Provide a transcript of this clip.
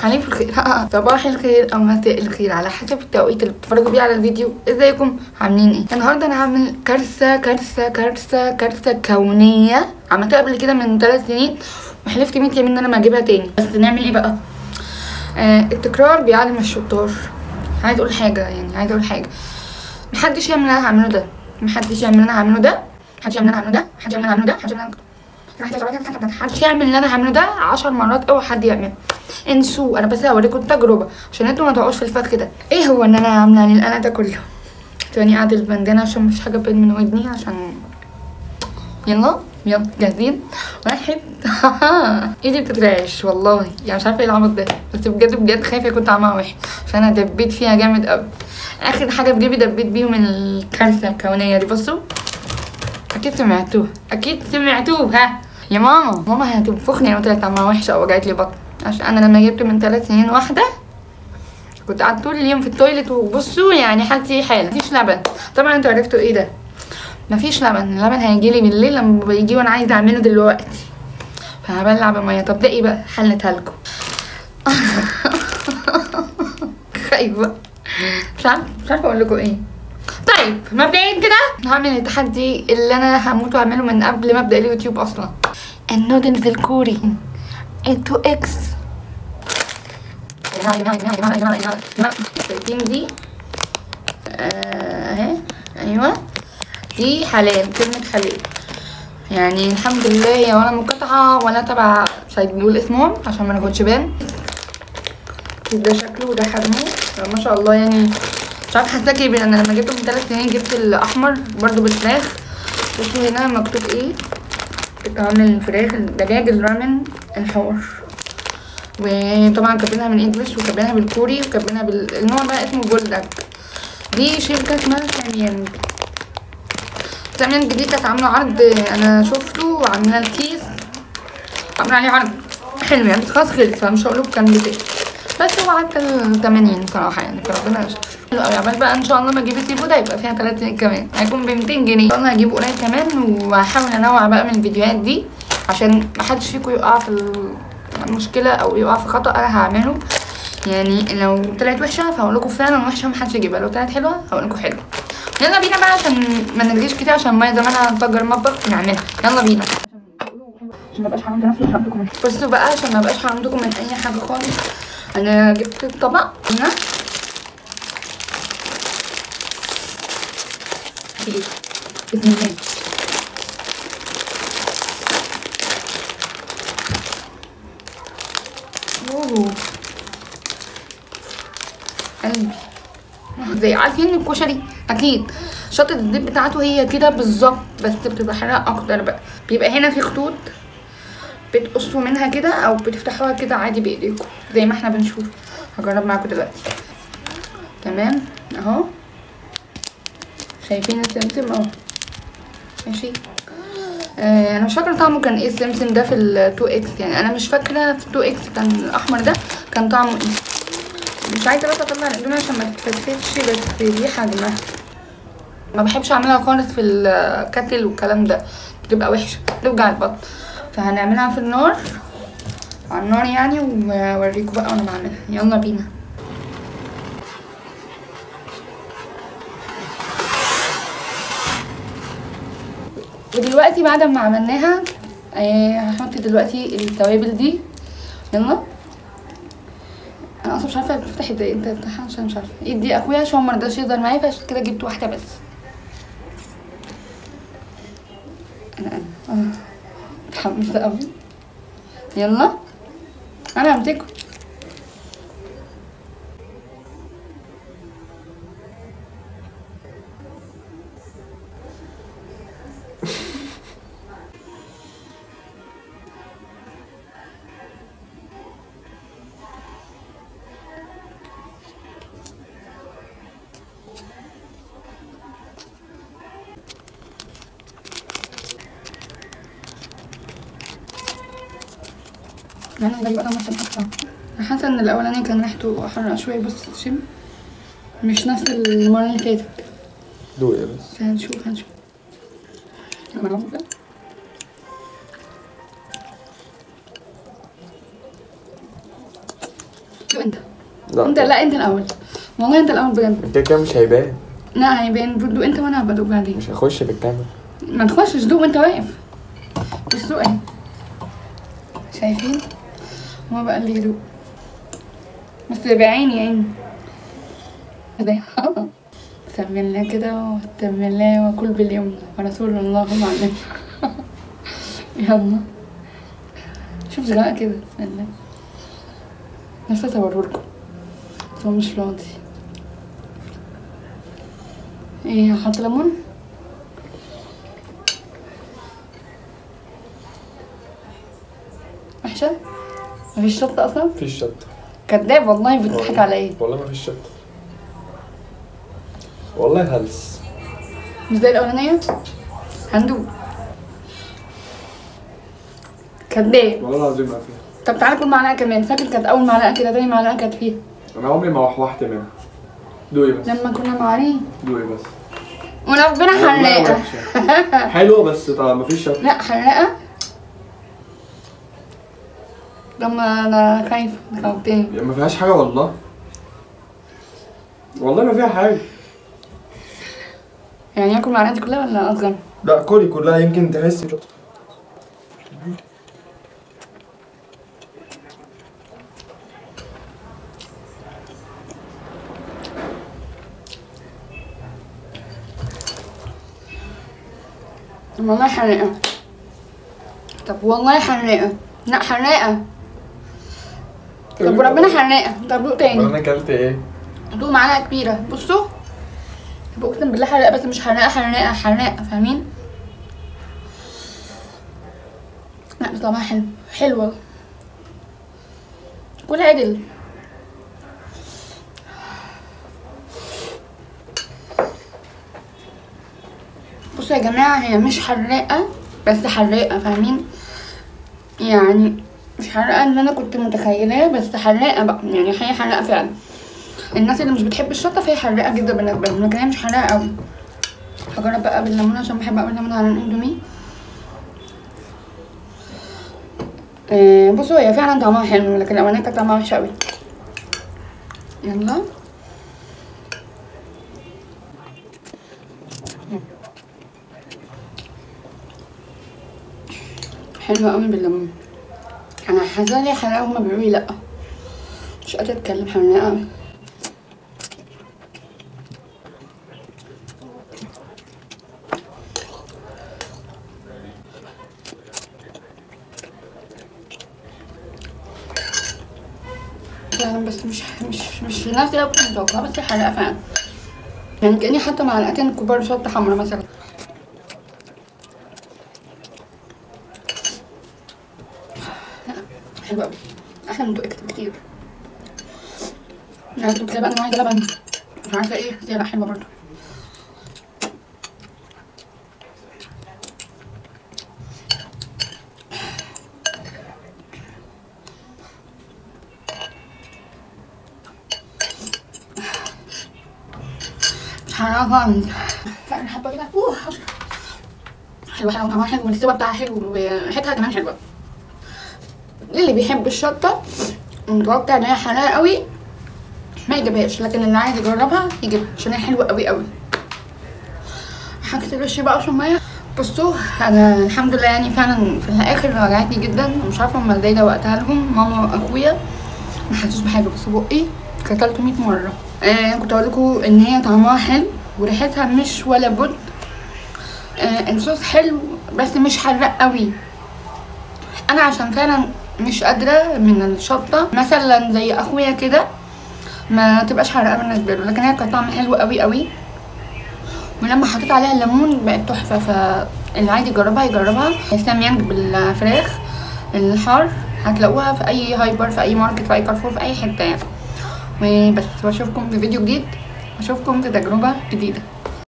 عليكم الخير. صباح الخير او مساء الخير على حسب التوقيت اللي بتتفرجوا بيه على الفيديو. ازيكم عاملين ايه؟ النهارده انا هعمل كارثه كونيه. عملتها قبل كده من 3 سنين وحلفت 100 يمين ان انا ما اجيبها تاني. بس نعمل ايه بقى؟ التكرار بيعلم الشطار. عايز اقول حاجه، محدش يعمل اللي انا هعمله ده، محدش يعمل اللي انا هعمله ده، محدش يعمل اللي انا هعمله ده 10 مرات. اوعى حد يعمل، انسوا. انا بس هوريكم التجربه عشان انتوا ما تقعوش في الفخ ده. ايه هو ان انا عامله يعني القلق ده كله؟ ثواني اعدل البندانه عشان مفيش حاجه باين من ودني. عشان يلا جاهزين؟ 1 ايدي بتترعش والله، يعني مش عارفه ايه العبط ده، بس بجد خايفه كنت عامله وحش عشان انا دبيت فيها جامد قوي. اخر حاجه في جيبي دبيت بيهم الكارثه الكونيه دي. بصوا، اكيد سمعتوها يا ماما هتنفخني لو طلعت عامله وحشه او وجعت لي بطن. عشان انا لما جبت من 3 سنين واحده كنت قعدت طول اليوم في التويليت، وبصوا يعني حالتي حاله. مفيش لبن طبعا، انتوا عرفتوا ايه ده. مفيش لبن، اللبن هيجيلي بالليل لما بيجي وانا عايزه اعمله دلوقتي، فهبلع بميه. طب ده ايه بقى؟ حلتها لكم. خايفه، مش عارفه اقول لكم ايه. طيب مبدئيا كده هعمل التحدي اللي انا هموت واعمله من قبل ما ابدا اليوتيوب اصلا. النودلز الكوري 2X. شايفين دي؟ اهي. ايوه دي حلال، كلمة حلال يعني. الحمد لله هي ولا مقاطعة ولا تبع بنقول اسمهم عشان ما ناخدش بان. ده شكله وده حجمه ما شاء الله يعني. مش عارفه حاساه كبير. انا لما جبته من 3 سنين جبت الاحمر برضو بالفراخ. بصوا هنا مكتوب ايه؟ عامل الفراخ الدجاج الرامن الحار. وطبعا كاتبينها من انجلش وكاتبينها بالكوري وكاتبينها النوع بقى اسمه بولدك. دي شركه اسمها ساميانج دي كانت عامله عرض، انا شفته وعامله الكيس عامله عليه عرض حلو يعني، بس خلاص خلص فمش هقولكوا كان بكام، بس هو عدى 80 صراحه يعني، فربنا يستر. حلو قوي. عبال بقى ان شاء الله ما اجيب السي فود هيبقى فيها 3 سنين كمان، هيكون ب 200 جنيه. انا هجيبه قريب كمان، وهحاول انوع بقى من الفيديوهات دي عشان محدش فيكم يقع في المشكله او يقع في خطأ انا هعمله. يعني لو طلعت وحشه فهقول لكم فعلا وحشه محدش يجيبها، لو طلعت حلوه هقول لكم حلوه. يلا بينا بقى عشان ما نرجعش كتير، عشان ما زمانها هنفجر المطبخ ونعملها. يلا بينا عشان مبقاش حرمتكم. بصوا بقى عشان مبقاش حرمتكم من اي حاجه خالص. انا جبت الطبق هنا بسم الله. قلبي زي عارفين الكشري اكيد شطه الزيت بتاعته هي كده بالظبط، بس بتبقى حراقه اكتر بقى. بيبقى هنا في خطوط بتقصوا منها كده او بتفتحوها كده عادي بايديكم زي ما احنا بنشوف. هجرب معاكم دلوقتي. تمام اهو، شايفين السمسم اهو ماشي. انا مش فاكره طعمه كان ايه السمسم ده في ال2X يعني. انا مش فاكره في 2X كان الاحمر ده كان طعمه ايه. مش عايزه بس اطلع الاندومي عشان ما تتفتفتش، بس دي حجمها. ما بحبش اعملها خالص في الكاتل والكلام ده، بتبقى وحشه بتوجع البطن. فهنعملها في النار، على النار يعني، واوريكم بقى وانا بعملها. يلا بينا. ودلوقتي بعد ما عملناها هحط دلوقتي التوابل دي. يلا. انا اصلا مش عارفه بتفتح ازاي، انت تفتحها عشان مش عارفه. ايدي اخويا عشان مرضاش يقدر معايا فعشان كده جبت واحده بس. انا متحمسه قوي. يلا انا همسكه. انا ده يبقى طعمه اكتر. حاسه ان الاولاني كان ريحته احرق شويه، بس شم مش نفس المره اللي فاتت. دوقي بس. هنشوف دوق انت. لا انت لا انت الاول والله، انت الاول بجد. كده كده مش هيبان. لا هيبان، دوق انت وانا هبقى ادوق بعدين. مش هخش في الكاميرا. ما تخشش، دوق وانت واقف. بص دوق اهي، شايفين؟ هو بقى اللي يدوق بس بعيني عيني كده. بسم الله كده وبسم الله وكل باليوم ورسول الله عليه. يلا شوف صغيرة كده. بسم الله، نفسي اصورهولكم بس هو مش راضي. ايه هحط ليمون؟ وحشة؟ مفيش شطة اصلا؟ مفيش شطة. كداب والله، بتضحك على ايه؟ والله مفيش شطة، والله هلس. مش زي الاولانية؟ هندوق. كداب والله العظيم ما فيها. طب تعالى كل معلقة كمان. فاكر كانت أول معلقة كده، تاني معلقة كانت فيها. أنا عمري ما وحوحت منها. دوقي بس. لما كنا معارين. دوقي بس. وربنا حراقة. حلوة بس طبعا مفيش شطة. لا حراقة. لما أنا خايفة خوفتني. يعني ما فيهاش حاجة والله. والله ما فيها حاجة. يعني آكل معلقتي كلها ولا أصغر؟ لا كلي كلها يمكن تحسي بشطة. والله حراقة. طب والله حراقة. لا حراقة. طب وربنا حراقة. طب دوق تاني. أنا أكلت إيه؟ دوق معلقة كبيرة. بصوا اقسم بالله حراقة، بس مش حراقة حراقة حراقة، فاهمين؟ لا بس طعمها حلو، حلوة. كل عدل. بصوا يا جماعة، هي مش حراقة بس حراقة، فاهمين؟ يعني مش حراقة اللي انا كنت متخيلاه، بس حراقة بقى، يعني هي حراقة فعلا. الناس اللي مش بتحب الشطة فهي حراقة جدا بالنسبة لهم، لكن هي مش حراقة قوي. هجرب بقى بالليمون عشان بحب قوي الليمون على الاندومي. بصوا هي فعلا طعمها حلو، لكن الاولانية كانت طعمها وحش قوي. يلا حلوة قوي بالليمون. انا حاسه لي حلاوه، هما بيقولوا لي لا، مش قادره اتكلم، حراقه قوي. فعلا بس مش نفس اللي كنت متوقعه، بس حراقه فعلا. يعني كاني حاطه معلقتين كبار شطه حمرا مثلا. حلوة أوي، أحلى من دوقك كتير. يعني كنت بقى أنا عايزة لبن مش عارفة ايه، بس هي حلوة برضه. حرام خالص. فأنا حابة كده حلوة حلوة، طعمها حلو والسوا بتاعها حلو وريحتها كمان حلوة. اللي بيحب الشطة متوقع ان هي حراقة قوي ما يجيبهاش، لكن اللي عايز يجربها يجيبها عشان هي حلوة قوي قوي. هغسل وشي بقى عشان مية. بصوا انا الحمد لله يعني فعلا في الاخر وجعتني جدا، مش عارفه هما ازاي دوقتها لهم ماما واخويا، ما حسوش بحاجه، بس بقي كتلته 100 مره. كنت اقول لكم ان هي طعمها حلو وريحتها مش ولا بد. الصوص حلو بس مش حراق قوي. انا عشان فعلا مش قادره من الشطه مثلا زي اخويا كده ما تبقاش حراقه بالنسبه له، لكن هي كانت طعم حلو قوي قوي، ولما حطيت عليها الليمون بقت تحفه. فاللي عايز يجربها يجربها. ساميانج بالفراخ الحار هتلاقوها في اي هايبر، في اي ماركت، في اي كارفور، في اي حته يعني. وبس، واشوفكم في فيديو جديد، اشوفكم في تجربه جديده.